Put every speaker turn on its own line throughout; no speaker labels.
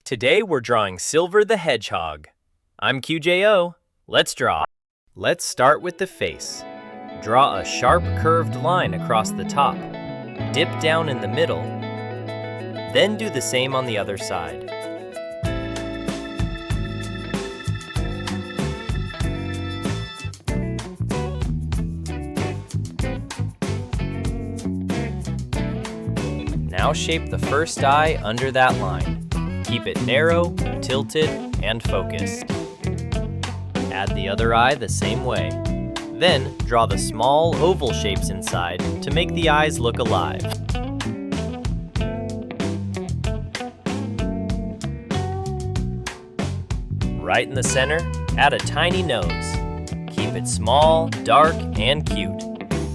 Today we're drawing Silver the Hedgehog. I'm QJO. Let's draw. Let's start with the face. Draw a sharp curved line across the top. Dip down in the middle. Then do the same on the other side. Now shape the first eye under that line. Keep it narrow, tilted, and focused. Add the other eye the same way. Then draw the small oval shapes inside to make the eyes look alive. Right in the center, add a tiny nose. Keep it small, dark, and cute,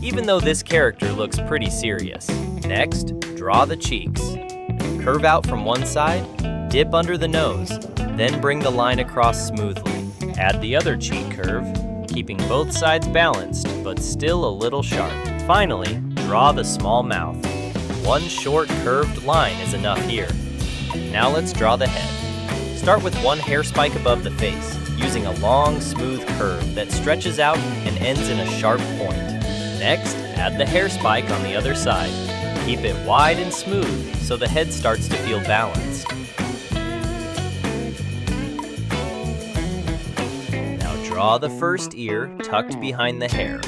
even though this character looks pretty serious. Next, draw the cheeks. Curve out from one side, dip under the nose, then bring the line across smoothly. Add the other cheek curve, keeping both sides balanced, but still a little sharp. Finally, draw the small mouth. One short curved line is enough here. Now let's draw the head. Start with one hair spike above the face, using a long, smooth curve that stretches out and ends in a sharp point. Next, add the hair spike on the other side. Keep it wide and smooth so the head starts to feel balanced. Now draw the first ear tucked behind the hair.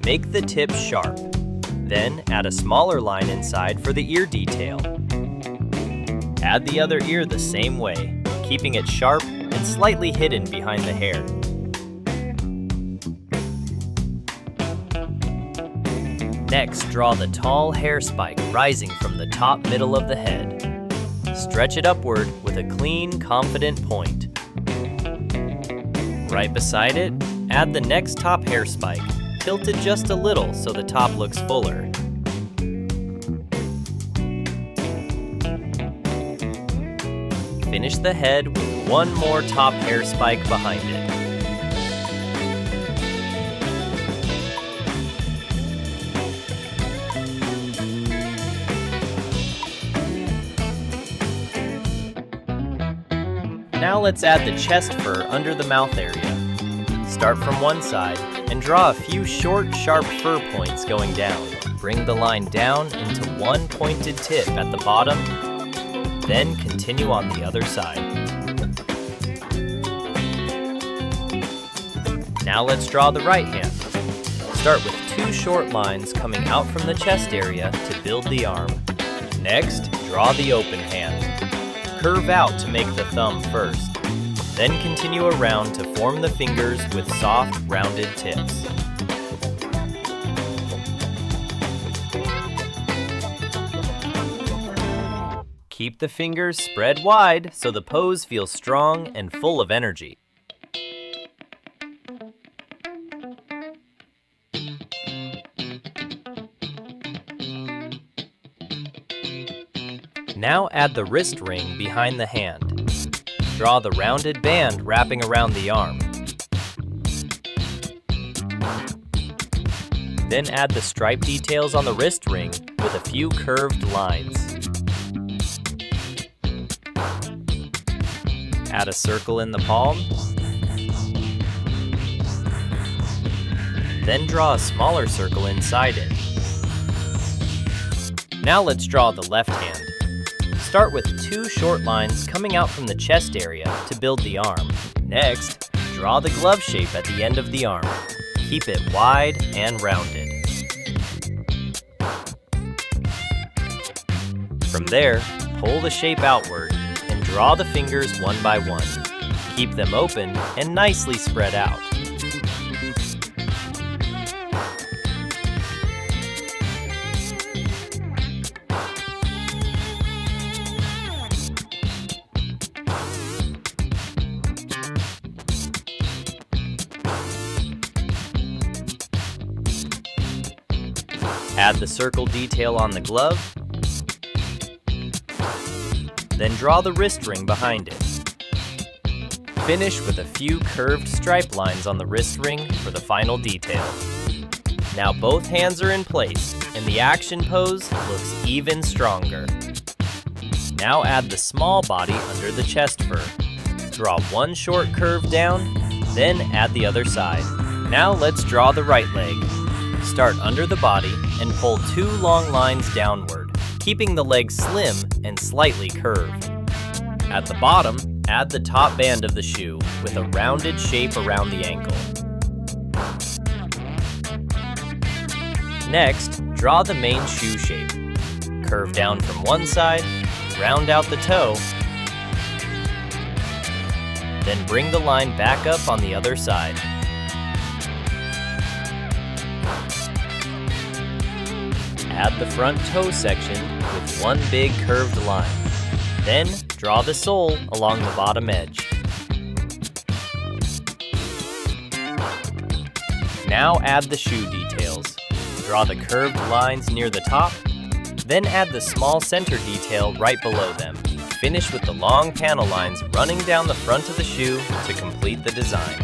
Make the tip sharp. Then add a smaller line inside for the ear detail. Add the other ear the same way, keeping it sharp and slightly hidden behind the hair. Next, draw the tall hair spike rising from the top middle of the head. Stretch it upward with a clean, confident point. Right beside it, add the next top hair spike, tilted just a little so the top looks fuller. Finish the head with one more top hair spike behind it. Now let's add the chest fur under the mouth area. Start from one side and draw a few short, sharp fur points going down. Bring the line down into one pointed tip at the bottom, then continue on the other side. Now let's draw the right hand. Start with two short lines coming out from the chest area to build the arm. Next, draw the open hand. Curve out to make the thumb first, then continue around to form the fingers with soft, rounded tips. Keep the fingers spread wide so the pose feels strong and full of energy. Now add the wrist ring behind the hand. Draw the rounded band wrapping around the arm. Then add the stripe details on the wrist ring with a few curved lines. Add a circle in the palm. Then draw a smaller circle inside it. Now let's draw the left hand. Start with two short lines coming out from the chest area to build the arm. Next, draw the glove shape at the end of the arm. Keep it wide and rounded. From there, pull the shape outward and draw the fingers one by one. Keep them open and nicely spread out. Add the circle detail on the glove, then draw the wrist ring behind it. Finish with a few curved stripe lines on the wrist ring for the final detail. Now both hands are in place and the action pose looks even stronger. Now add the small body under the chest fur. Draw one short curve down, then add the other side. Now let's draw the right leg. Start under the body and pull 2 long lines downward, keeping the leg slim and slightly curved. At the bottom, add the top band of the shoe with a rounded shape around the ankle. Next, draw the main shoe shape. Curve down from one side, round out the toe, then bring the line back up on the other side. Add the front toe section with one big curved line. Then, draw the sole along the bottom edge. Now add the shoe details. Draw the curved lines near the top, then add the small center detail right below them. Finish with the long panel lines running down the front of the shoe to complete the design.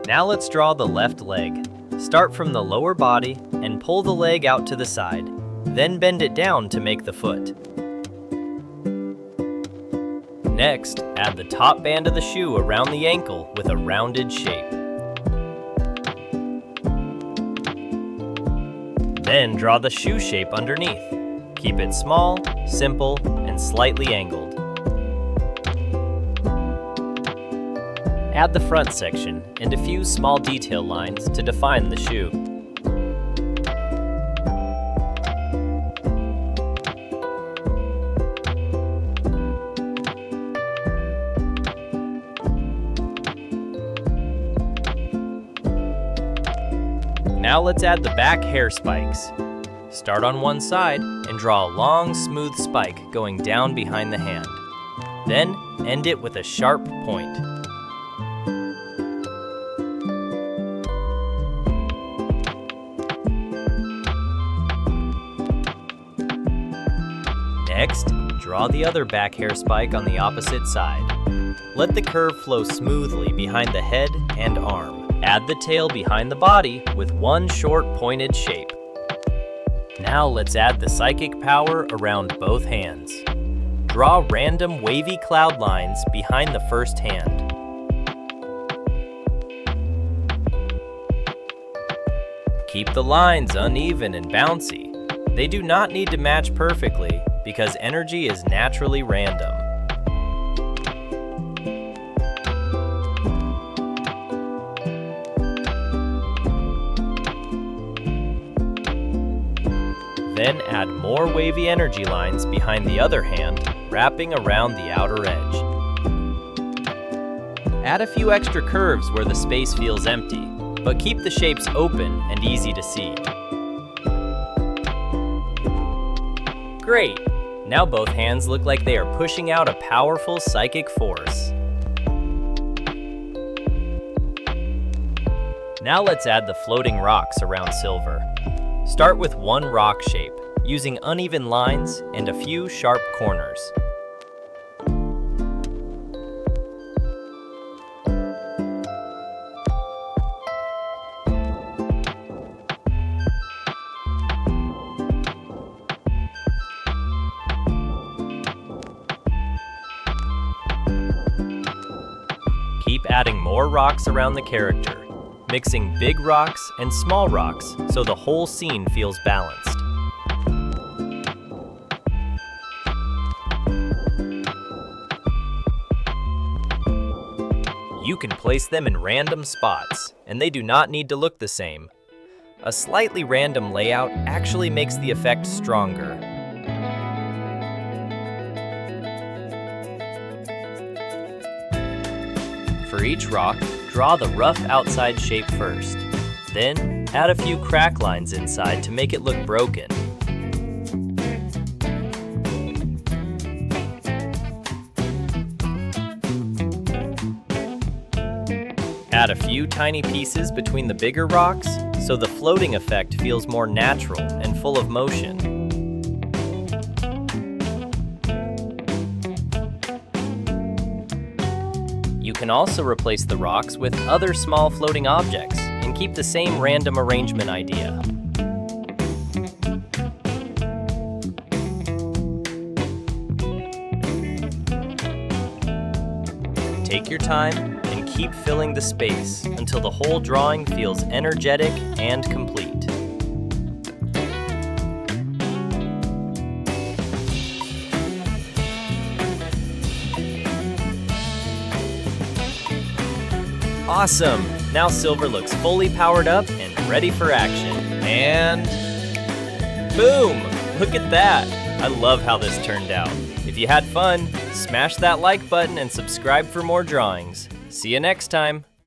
Now let's draw the left leg. Start from the lower body and pull the leg out to the side. Then bend it down to make the foot. Next, add the top band of the shoe around the ankle with a rounded shape. Then draw the shoe shape underneath. Keep it small, simple, and slightly angled. Add the front section and a few small detail lines to define the shoe. Now let's add the back hair spikes. Start on one side and draw a long, smooth spike going down behind the hand. Then end it with a sharp point. Next, draw the other back hair spike on the opposite side. Let the curve flow smoothly behind the head and arm. Add the tail behind the body with one short pointed shape. Now let's add the psychic power around both hands. Draw random wavy cloud lines behind the first hand. Keep the lines uneven and bouncy. They do not need to match perfectly because energy is naturally random. Then add more wavy energy lines behind the other hand, wrapping around the outer edge. Add a few extra curves where the space feels empty, but keep the shapes open and easy to see. Great! Now both hands look like they are pushing out a powerful psychic force. Now let's add the floating rocks around Silver. Start with one rock shape, using uneven lines and a few sharp corners. Keep adding more rocks around the character, mixing big rocks and small rocks so the whole scene feels balanced. You can place them in random spots, and they do not need to look the same. A slightly random layout actually makes the effect stronger. For each rock, draw the rough outside shape first. Then, add a few crack lines inside to make it look broken. Add a few tiny pieces between the bigger rocks so the floating effect feels more natural and full of motion. can also replace the rocks with other small floating objects and keep the same random arrangement idea. Take your time and keep filling the space until the whole drawing feels energetic and complete. Awesome! Now Silver looks fully powered up and ready for action. And boom! Look at that! I love how this turned out. If you had fun, smash that like button and subscribe for more drawings. See you next time!